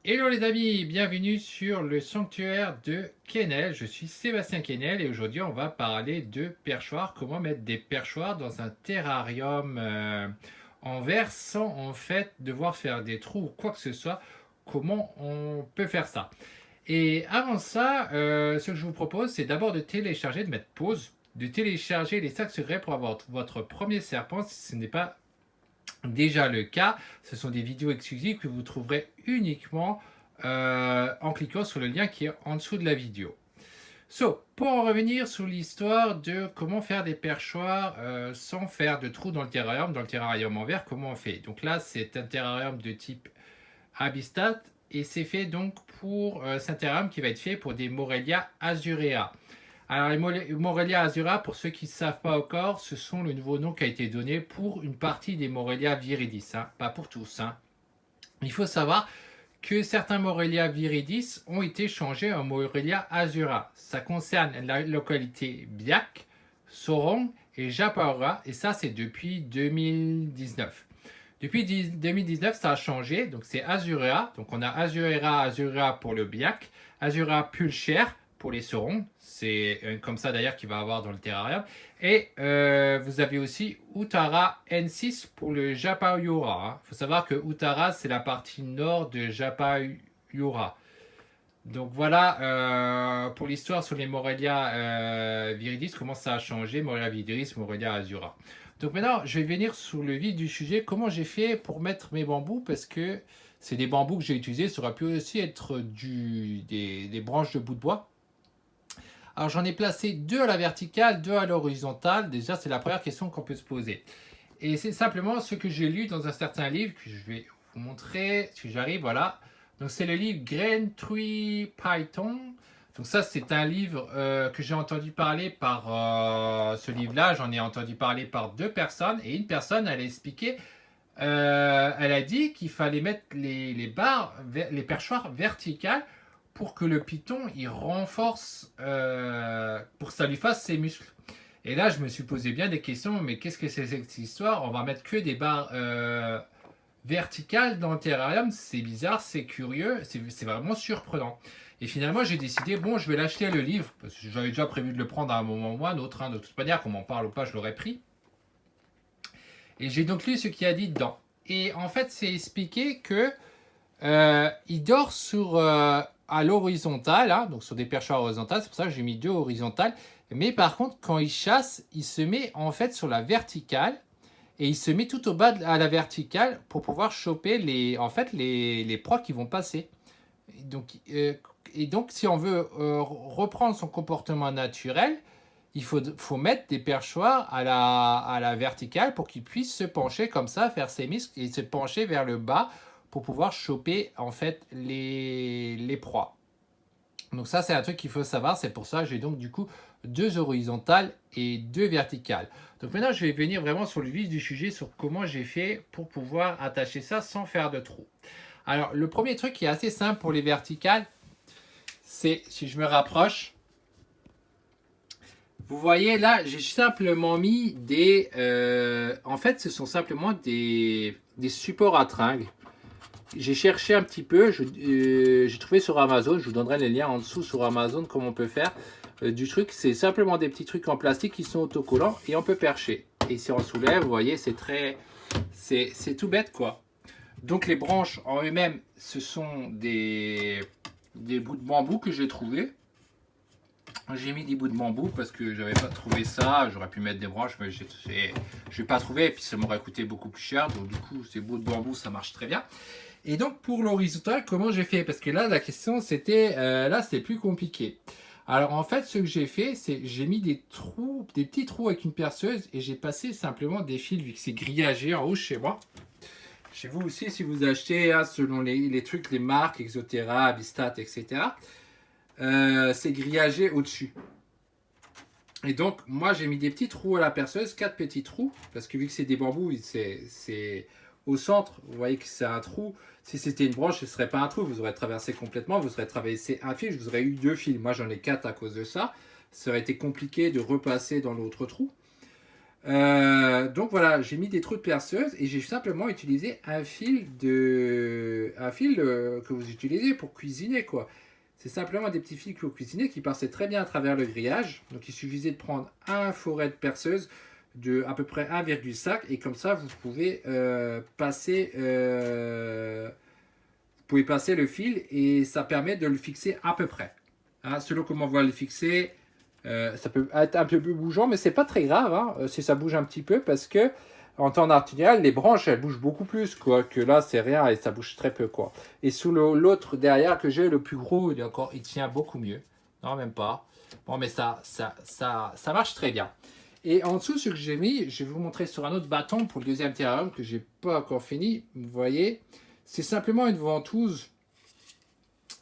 Hello les amis, bienvenue sur le sanctuaire de Quesnel. Je suis Sébastien Quesnel et aujourd'hui on va parler de perchoirs. Comment mettre des perchoirs dans un terrarium en verre sans en fait devoir faire des trous ou quoi que ce soit. Comment on peut faire ça? Et avant ça, ce que je vous propose c'est d'abord de télécharger, de mettre pause, de télécharger les 5 secrets pour avoir votre premier serpent si ce n'est pas déjà le cas. Ce sont des vidéos exclusives que vous trouverez uniquement en cliquant sur le lien qui est en dessous de la vidéo. Pour en revenir sur l'histoire de comment faire des perchoirs sans faire de trous dans le terrarium en verre, comment on fait? Donc là, c'est un terrarium de type Habitat et c'est fait donc pour c'est un terrarium qui va être fait pour des Morelia azurea. Alors, les Morelia azura, pour ceux qui ne savent pas encore, ce sont le nouveau nom qui a été donné pour une partie des Morelia viridis, hein, pas pour tous. Hein. Il faut savoir que certains Morelia viridis ont été changés en Morelia azura. Ça concerne la localité Biak, Sorong et Japaora, et ça c'est depuis 2019. Depuis 2019, ça a changé, donc c'est Azurea, donc on a Azura pour le Biak, Azura Pulcher pour les Sorons, c'est comme ça d'ailleurs qu'il va avoir dans le terrarium, et vous avez aussi Utara N6 pour le Japayura. Il faut savoir que Utara c'est la partie nord de Japayura. Donc voilà pour l'histoire sur les Morelia viridis, comment ça a changé, Morelia viridis, Morelia azura. Donc maintenant, je vais venir sur le vif du sujet, comment j'ai fait pour mettre mes bambous, parce que c'est des bambous que j'ai utilisés, ça aurait pu aussi être des branches de bout de bois. Alors j'en ai placé 2 à la verticale, 2 à l'horizontale, déjà c'est la première question qu'on peut se poser. Et c'est simplement ce que j'ai lu dans un certain livre, que je vais vous montrer, si j'arrive, voilà. Donc c'est le livre Grand Tree Python. Donc ça c'est un livre que j'ai entendu parler par ce livre-là. J'en ai entendu parler par 2 personnes. Et une personne, elle a expliqué, elle a dit qu'il fallait mettre les barres, les perchoirs verticales pour que le python il renforce, pour que ça lui fasse ses muscles. Et là, je me suis posé bien des questions, mais qu'est-ce que c'est cette histoire? On va mettre que des barres verticales dans le terrarium, c'est bizarre, c'est curieux, c'est vraiment surprenant. Et finalement, j'ai décidé, bon, je vais l'acheter le livre, parce que j'avais déjà prévu de le prendre à un moment ou à un autre, hein, de toute manière, qu'on m'en parle ou pas, je l'aurais pris. Et j'ai donc lu ce qu'il y a dit dedans. Et en fait, c'est expliqué que il dort sur à l'horizontale, hein, donc sur des perchoirs horizontales, c'est pour ça que j'ai mis 2 horizontales. Mais par contre, quand il chasse, il se met en fait sur la verticale et il se met tout au bas à la verticale pour pouvoir choper les proies qui vont passer. Et donc, si on veut reprendre son comportement naturel, il faut mettre des perchoirs à la verticale pour qu'il puisse se pencher comme ça, faire ses muscles et se pencher vers le bas pour pouvoir choper en fait les proies. Donc ça c'est un truc qu'il faut savoir, c'est pour ça que j'ai donc du coup 2 horizontales et 2 verticales. Donc maintenant je vais venir vraiment sur le vif du sujet, sur comment j'ai fait pour pouvoir attacher ça sans faire de trous. Alors le premier truc qui est assez simple pour les verticales, c'est si je me rapproche, vous voyez là, j'ai simplement mis des... en fait, ce sont simplement des supports à tringles. J'ai cherché un petit peu, j'ai trouvé sur Amazon, je vous donnerai les liens en dessous sur Amazon comment on peut faire du truc. C'est simplement des petits trucs en plastique qui sont autocollants et on peut percher. Et si on soulève, vous voyez, c'est tout bête quoi. Donc les branches en eux-mêmes, ce sont des bouts de bambou que j'ai trouvé. J'ai mis des bouts de bambou parce que j'avais pas trouvé ça. J'aurais pu mettre des branches, mais je n'ai pas trouvé. Et puis ça m'aurait coûté beaucoup plus cher. Donc du coup, ces bouts de bambou, ça marche très bien. Et donc pour l'horizontal, comment j'ai fait? Parce que là, la question c'était, là c'était plus compliqué. Alors en fait, ce que j'ai fait, c'est j'ai mis des trous, des petits trous avec une perceuse et j'ai passé simplement des fils vu que c'est grillagé en haut chez moi. Chez vous aussi, si vous achetez hein, selon les trucs, les marques, Exotera, Avistat, etc. C'est grillagé au-dessus. Et donc, moi, j'ai mis des petits trous à la perceuse, 4 petits trous, parce que vu que c'est des bambous, c'est au centre, vous voyez que c'est un trou. Si c'était une branche, ce ne serait pas un trou, vous aurez traversé complètement, vous aurez traversé un fil, vous aurez eu 2 fils. Moi, j'en ai 4 à cause de ça. Ça aurait été compliqué de repasser dans l'autre trou. Donc voilà, j'ai mis des trous de perceuse et j'ai simplement utilisé un fil que vous utilisez pour cuisiner quoi. C'est simplement des petits fils que vous cuisinez qui passaient très bien à travers le grillage. Donc il suffisait de prendre un forêt de perceuse de à peu près 1,5 et comme ça vous pouvez passer le fil et ça permet de le fixer à peu près. Hein, selon comment on va le fixer, ça peut être un peu plus bougeant, mais c'est pas très grave hein, si ça bouge un petit peu parce que en temps artisanal, les branches elles bougent beaucoup plus quoi, que là c'est rien et ça bouge très peu quoi. Et sous l'autre derrière que j'ai, le plus gros, il tient beaucoup mieux. Non, même pas. Bon, mais ça marche très bien. Et en dessous, ce que j'ai mis, je vais vous montrer sur un autre bâton pour le deuxième terrarium que j'ai pas encore fini. Vous voyez, c'est simplement une ventouse.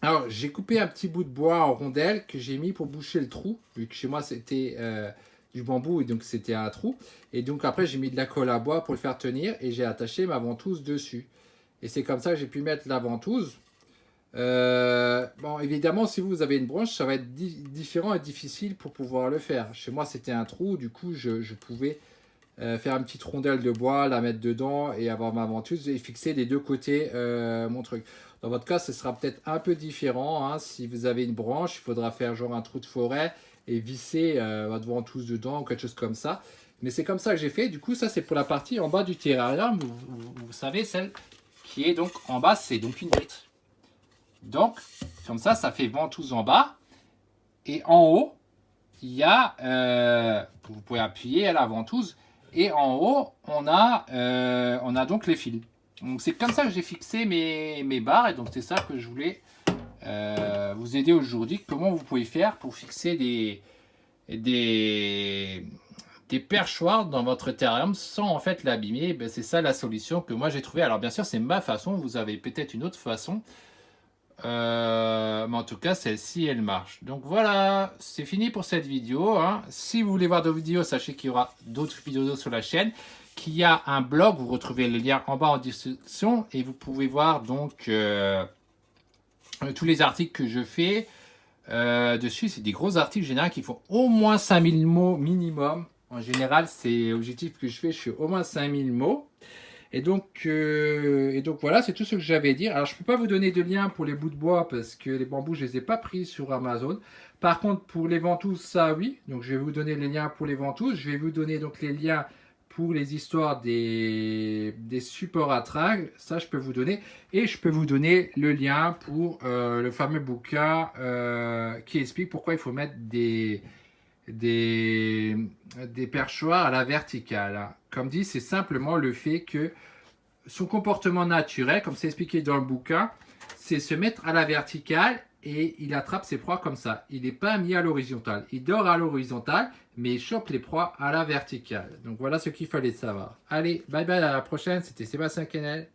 Alors, j'ai coupé un petit bout de bois en rondelles que j'ai mis pour boucher le trou, vu que chez moi c'était du bambou et donc c'était un trou. Et donc après, j'ai mis de la colle à bois pour le faire tenir et j'ai attaché ma ventouse dessus. Et c'est comme ça que j'ai pu mettre la ventouse. Bon, évidemment, si vous avez une branche, ça va être différent et difficile pour pouvoir le faire. Chez moi, c'était un trou, du coup, je pouvais faire une petite rondelle de bois, la mettre dedans et avoir ma ventouse et fixer des deux côtés mon truc. Dans votre cas, ce sera peut-être un peu différent. Hein. Si vous avez une branche, il faudra faire genre un trou de forêt et visser votre ventouse dedans ou quelque chose comme ça. Mais c'est comme ça que j'ai fait. Du coup, ça, c'est pour la partie en bas du terrarium. Vous savez, celle qui est donc en bas, c'est donc une vitre. Donc, comme ça fait ventouse en bas. Et en haut, il y a, vous pouvez appuyer à la ventouse. Et en haut, on a donc les fils. Donc c'est comme ça que j'ai fixé mes barres. Et donc c'est ça que je voulais vous aider aujourd'hui. Comment vous pouvez faire pour fixer des perchoirs dans votre terrarium sans en fait l'abîmer. Ben, c'est ça la solution que moi j'ai trouvée. Alors bien sûr, c'est ma façon. Vous avez peut-être une autre façon. Mais en tout cas, celle-ci, elle marche. Donc voilà, c'est fini pour cette vidéo. Hein. Si vous voulez voir d'autres vidéos, sachez qu'il y aura d'autres vidéos sur la chaîne. Qu'il y a un blog, vous retrouvez le lien en bas en description. Et vous pouvez voir donc tous les articles que je fais dessus. C'est des gros articles généraux qui font au moins 5000 mots minimum. En général, c'est l'objectif que je fais au moins 5000 mots. Et donc voilà, c'est tout ce que j'avais à dire. Alors, je ne peux pas vous donner de lien pour les bouts de bois parce que les bambous, je ne les ai pas pris sur Amazon. Par contre, pour les ventouses, ça oui. Donc, je vais vous donner les liens pour les ventouses. Je vais vous donner donc les liens pour les histoires des supports à tringles. Ça, je peux vous donner. Et je peux vous donner le lien pour le fameux bouquin qui explique pourquoi il faut mettre des perchoirs à la verticale. Comme dit, c'est simplement le fait que son comportement naturel, comme c'est expliqué dans le bouquin, c'est se mettre à la verticale et il attrape ses proies comme ça. Il n'est pas mis à l'horizontale. Il dort à l'horizontale, mais il chope les proies à la verticale. Donc voilà ce qu'il fallait savoir. Allez, bye bye, à la prochaine. C'était Sébastien Quesnel.